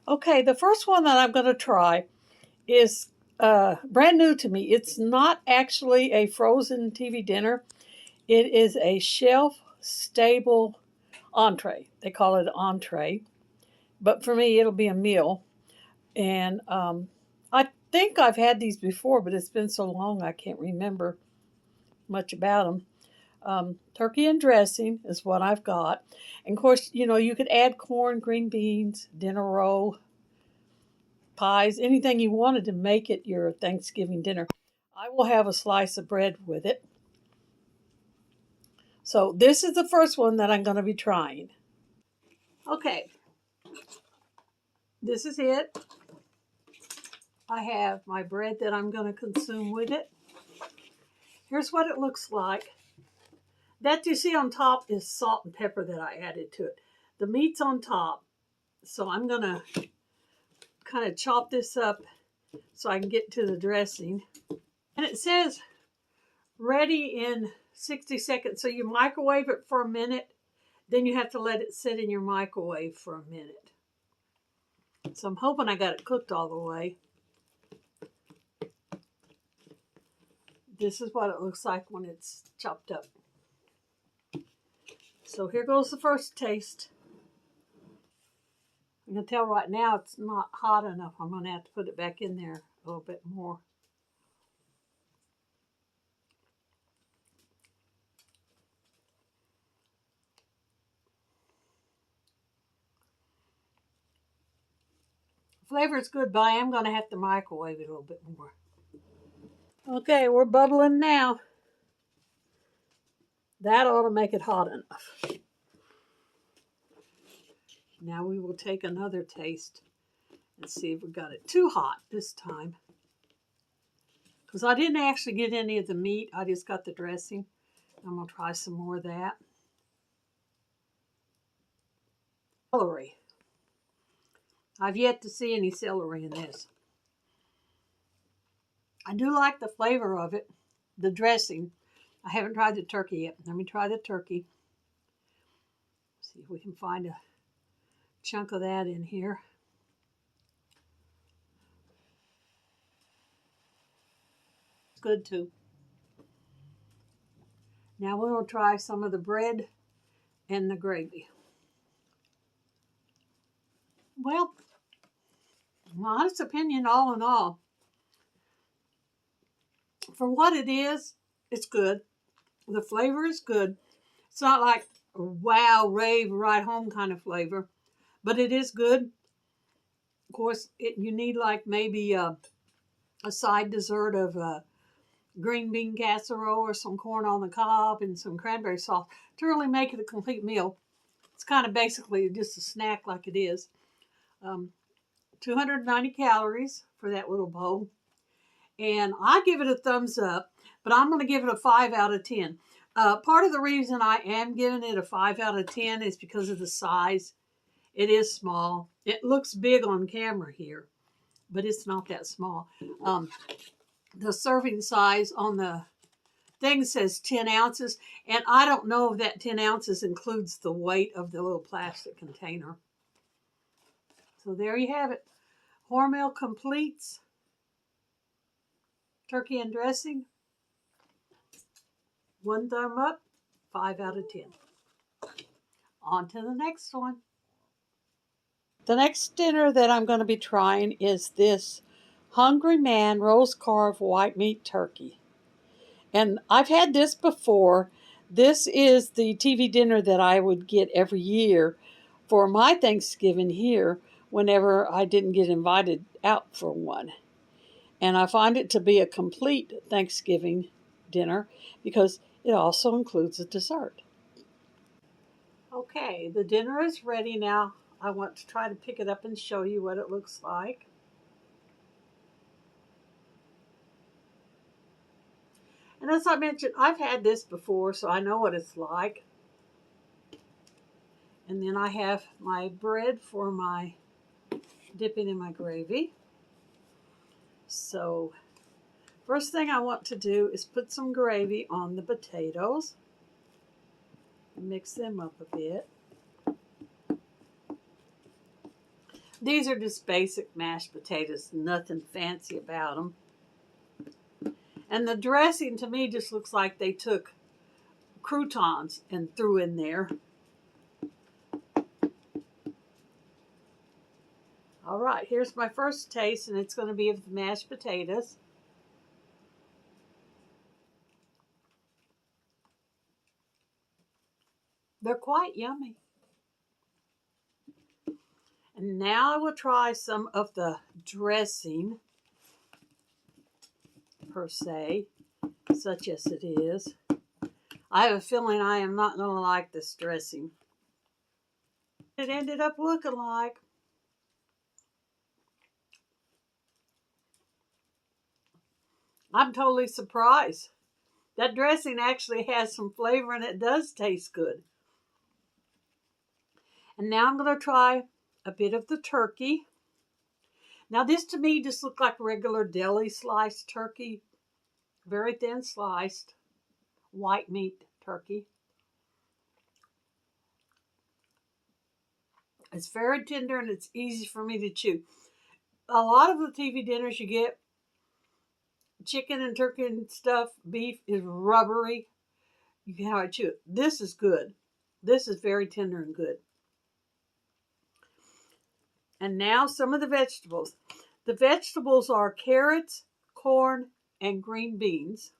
Okay, the first one that I'm going to try is brand new to me. It's not actually a frozen TV dinner. It is a shelf-stable entree. They call it entree, but for me, it'll be a meal. And I think I've had these before, but it's been so long I can't remember much about them. Turkey and dressing is what I've got. And of course, you could add corn, green beans, dinner roll, pies, anything you wanted to make it your Thanksgiving dinner. I will have a slice of bread with it. So this is the first one that I'm going to be trying. Okay, this is it. I have my bread that I'm going to consume with it. Here's what it looks like. That you see on top is salt and pepper that I added to it. The meat's on top. So I'm going to kind of chop this up so I can get to the dressing. And it says ready in 60 seconds. So you microwave it for a minute. Then you have to let it sit in your microwave for a minute. So I'm hoping I got it cooked all the way. This is what it looks like when it's chopped up. So here goes the first taste. I'm going to tell right now it's not hot enough. I'm going to have to put it back in there a little bit more. Flavor is good, but I am going to have to microwave it a little bit more. Okay, we're bubbling now. That ought to make it hot enough. Now we will take another taste and see if we got it too hot this time. Because I didn't actually get any of the meat. I just got the dressing. I'm going to try some more of that. Celery. I've yet to see any celery in this. I do like the flavor of it. The dressing. I haven't tried the turkey yet. Let me try the turkey. See if we can find a chunk of that in here. It's good too. Now we'll try some of the bread and the gravy. Well, my honest opinion, all in all, for what it is, it's good. The flavor is good. It's not like a wow, rave, right home kind of flavor, but it is good. Of course, you need like maybe a side dessert of green bean casserole or some corn on the cob and some cranberry sauce to really make it a complete meal. It's kind of basically just a snack like it is. 290 calories for that little bowl. And I give it a thumbs up, but I'm going to give it a 5 out of 10. Part of the reason I am giving it a 5 out of 10 is because of the size. It is small. It looks big on camera here, but it's not that small. The serving size on the thing says 10 ounces, and I don't know if that 10 ounces includes the weight of the little plastic container. So there you have it. Hormel completes turkey and dressing. 1 thumb up, 5 out of 10. On to the next one. The next dinner that I'm going to be trying is this Hungry Man roast carved white meat turkey. And I've had this before. This is the TV dinner that I would get every year for my Thanksgiving here whenever I didn't get invited out for one. And I find it to be a complete Thanksgiving dinner because it also includes a dessert. Okay, the dinner is ready now. I want to try to pick it up and show you what it looks like. And as I mentioned, I've had this before, so I know what it's like. And then I have my bread for my dipping in my gravy. So first thing I want to do is put some gravy on the potatoes and mix them up a bit. These are just basic mashed potatoes, nothing fancy about them. And the dressing to me just looks like they took croutons and threw in there. All right, here's my first taste, and it's going to be of the mashed potatoes. They're quite yummy. And now I will try some of the dressing, per se, such as it is. I have a feeling I am not going to like this dressing. It ended up looking like. I'm totally surprised. That dressing actually has some flavor and it does taste good. And now I'm going to try a bit of the turkey. Now this to me just looked like regular deli sliced turkey. Very thin sliced white meat turkey. It's very tender and it's easy for me to chew. A lot of the TV dinners you get, chicken and turkey and stuff, beef is rubbery. You can hardly chew it. This is good. This is very tender and good. And now some of the vegetables. The vegetables are carrots, corn, and green beans.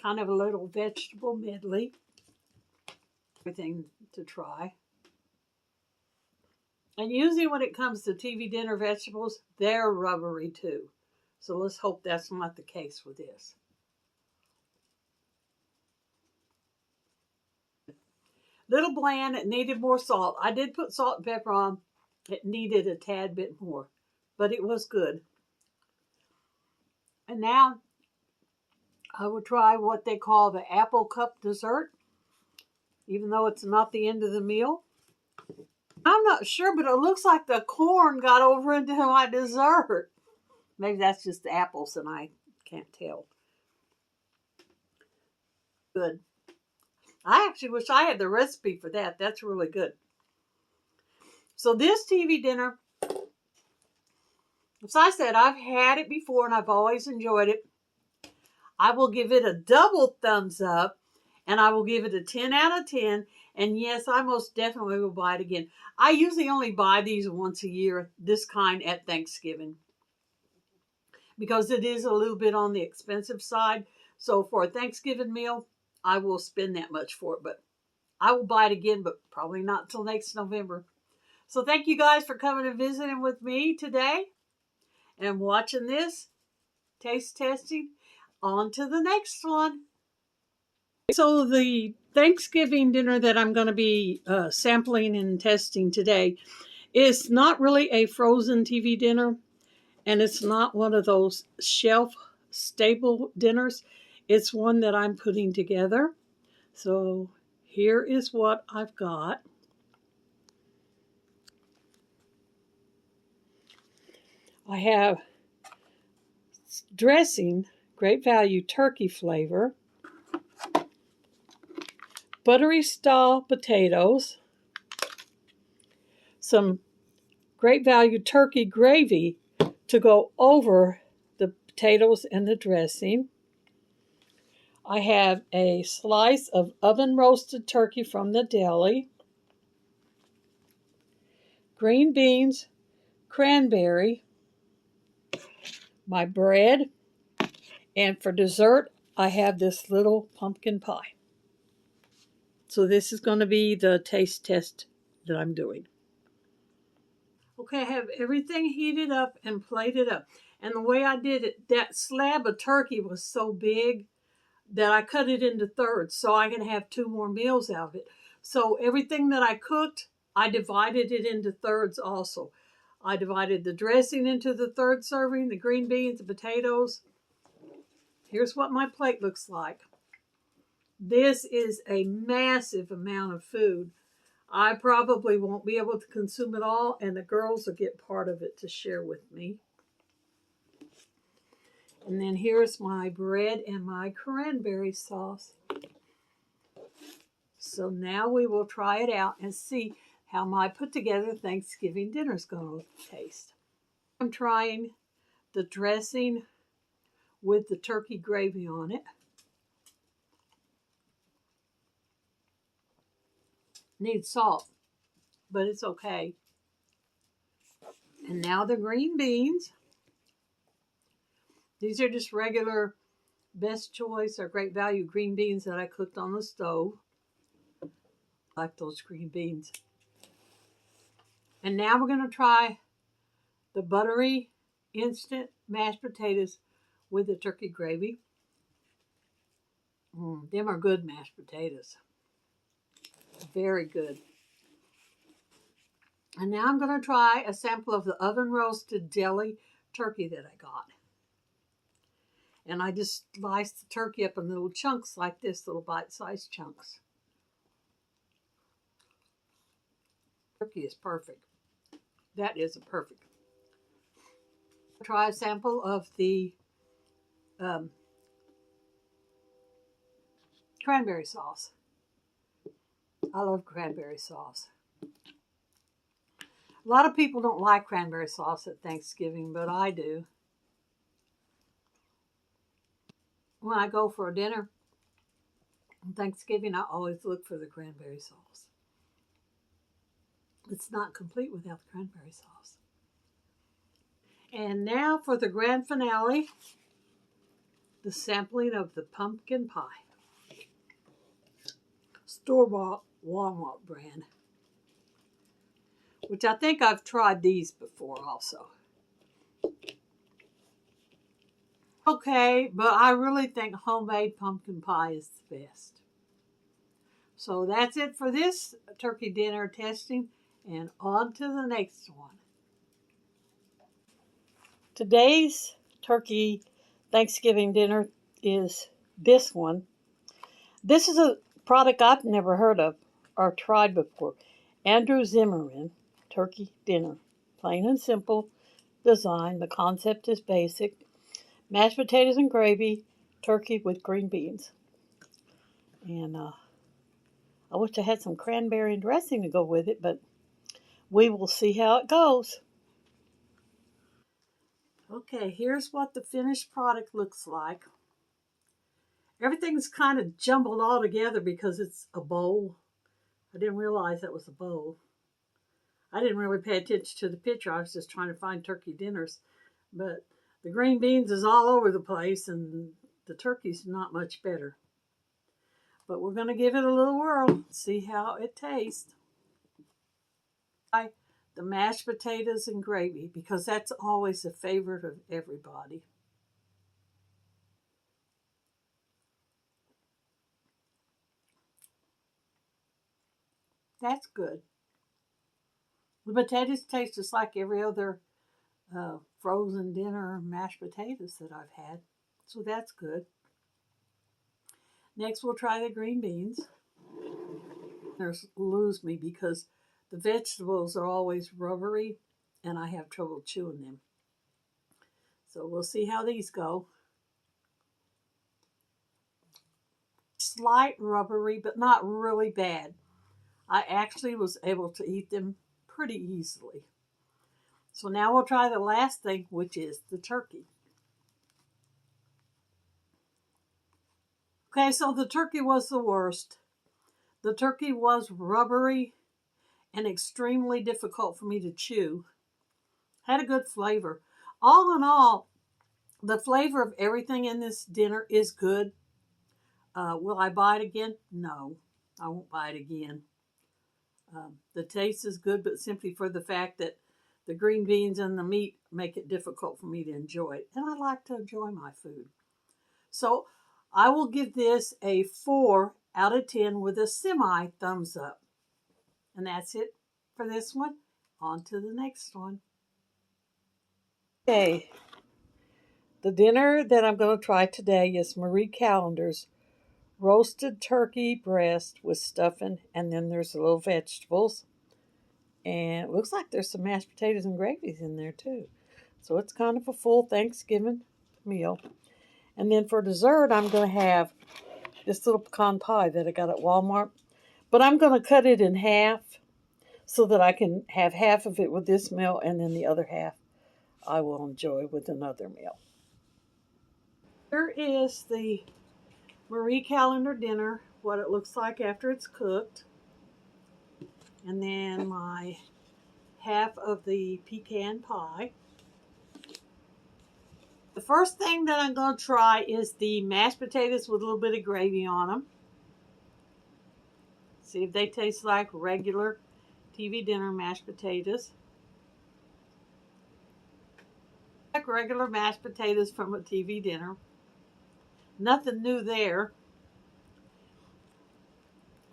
Kind of a little vegetable medley. Everything to try. And usually when it comes to TV dinner vegetables, they're rubbery too. So let's hope that's not the case with this. Little bland, it needed more salt. I did put salt and pepper on. It needed a tad bit more, but it was good. And now I will try what they call the apple cup dessert, even though it's not the end of the meal. I'm not sure, but it looks like the corn got over into my dessert. Maybe that's just the apples and I can't tell. Good. I actually wish I had the recipe for that. That's really good. So this TV dinner, as I said, I've had it before and I've always enjoyed it. I will give it a double thumbs up and I will give it a 10 out of 10. And yes, I most definitely will buy it again. I usually only buy these once a year, this kind at Thanksgiving, because it is a little bit on the expensive side. So for a Thanksgiving meal, I will spend that much for it. But I will buy it again, but probably not until next November. So thank you guys for coming and visiting with me today and watching this taste testing. On to the next one. So the Thanksgiving dinner that I'm going to be sampling and testing today is not really a frozen TV dinner, and it's not one of those shelf stable dinners. It's one that I'm putting together. So here is what I've got. I have dressing, Great Value turkey flavor, buttery style potatoes, some Great Value turkey gravy to go over the potatoes and the dressing. I have a slice of oven roasted turkey from the deli, green beans, cranberry, my bread, and for dessert, I have this little pumpkin pie. So this is going to be the taste test that I'm doing. Okay, I have everything heated up and plated up. And the way I did it, that slab of turkey was so big that I cut it into thirds so I can have 2 more meals out of it. So everything that I cooked, I divided it into thirds also. I divided the dressing into the third serving, the green beans, the potatoes. Here's what my plate looks like. This is a massive amount of food. I probably won't be able to consume it all, and the girls will get part of it to share with me. And then here's my bread and my cranberry sauce. So now we will try it out and see how my put together Thanksgiving dinner is going to taste. I'm trying the dressing with the turkey gravy on it. Needs salt, but it's okay. And now the green beans. These are just regular Best Choice or Great Value green beans that I cooked on the stove. I like those green beans. And now we're going to try the buttery instant mashed potatoes with the turkey gravy. Them are good mashed potatoes. Very good. And now I'm going to try a sample of the oven roasted deli turkey that I got. And I just sliced the turkey up in little chunks like this, little bite-sized chunks. Turkey is perfect. That is a perfect. Try a sample of the cranberry sauce. I love cranberry sauce. A lot of people don't like cranberry sauce at Thanksgiving, but I do. When I go for a dinner on Thanksgiving, I always look for the cranberry sauce. It's not complete without the cranberry sauce. And now for the grand finale, the sampling of the pumpkin pie. Store-bought Walmart brand. Which I think I've tried these before also. Okay, but I really think homemade pumpkin pie is the best. So that's it for this turkey dinner testing, and on to the next one. Today's turkey Thanksgiving dinner is this one. This is a product I've never heard of or tried before. Andrew Zimmerman turkey dinner. Plain and simple design. The concept is basic. Mashed potatoes and gravy, turkey with green beans. And I wish I had some cranberry dressing to go with it, but we will see how it goes. Okay, here's what the finished product looks like. Everything's kind of jumbled all together because it's a bowl. I didn't realize that was a bowl. I didn't really pay attention to the picture. I was just trying to find turkey dinners. But the green beans is all over the place, and the turkey's not much better. But we're going to give it a little whirl, see how it tastes. The mashed potatoes and gravy, because that's always a favorite of everybody. That's good. The potatoes taste just like every other frozen dinner mashed potatoes that I've had. So that's good. Next, we'll try the green beans. There's lose me because the vegetables are always rubbery and I have trouble chewing them. So we'll see how these go. Slight rubbery, but not really bad. I actually was able to eat them pretty easily. So now we'll try the last thing, which is the turkey. Okay, so the turkey was the worst. The turkey was rubbery and extremely difficult for me to chew. Had a good flavor. All in all, the flavor of everything in this dinner is good. Will I buy it again? No, I won't buy it again. The taste is good, but simply for the fact that the green beans and the meat make it difficult for me to enjoy it. And I like to enjoy my food. So I will give this a 4 out of 10 with a semi thumbs up. And that's it for this one. On to the next one. Okay. The dinner that I'm going to try today is Marie Callender's roasted turkey breast with stuffing, and then there's the little vegetables. And it looks like there's some mashed potatoes and gravies in there too. So it's kind of a full Thanksgiving meal. And then for dessert, I'm going to have this little pecan pie that I got at Walmart. But I'm going to cut it in half so that I can have half of it with this meal and then the other half I will enjoy with another meal. Here is the Marie Callender dinner, what it looks like after it's cooked. And then my half of the pecan pie. The first thing that I'm going to try is the mashed potatoes with a little bit of gravy on them. See if they taste like regular TV dinner mashed potatoes. Like regular mashed potatoes from a TV dinner. Nothing new there.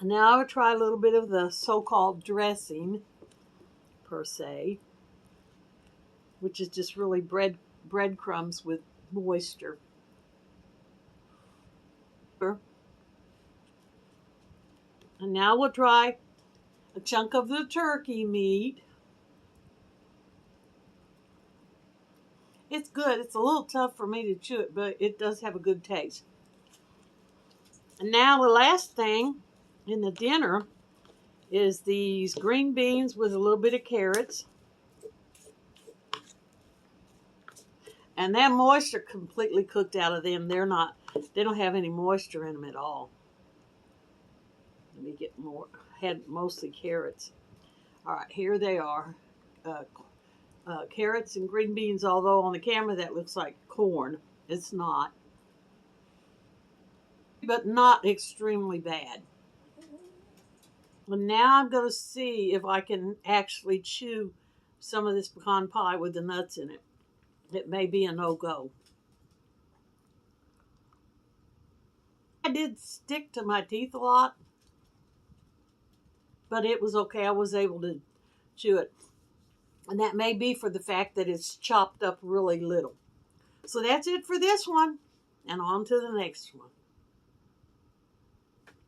And now I would try a little bit of the so-called dressing, per se, which is just really breadcrumbs with moisture. And now we'll try a chunk of the turkey meat. It's good. It's a little tough for me to chew it, but it does have a good taste. And now the last thing in the dinner is these green beans with a little bit of carrots. And that moisture completely cooked out of them. They don't have any moisture in them at all. Let me get more. Had mostly carrots. All right, here they are. Carrots and green beans, although on the camera that looks like corn. It's not. But not extremely bad. And now I'm going to see if I can actually chew some of this pecan pie with the nuts in it. It may be a no-go. I did stick to my teeth a lot, but it was okay. I was able to chew it. And that may be for the fact that it's chopped up really little. So that's it for this one, and on to the next one.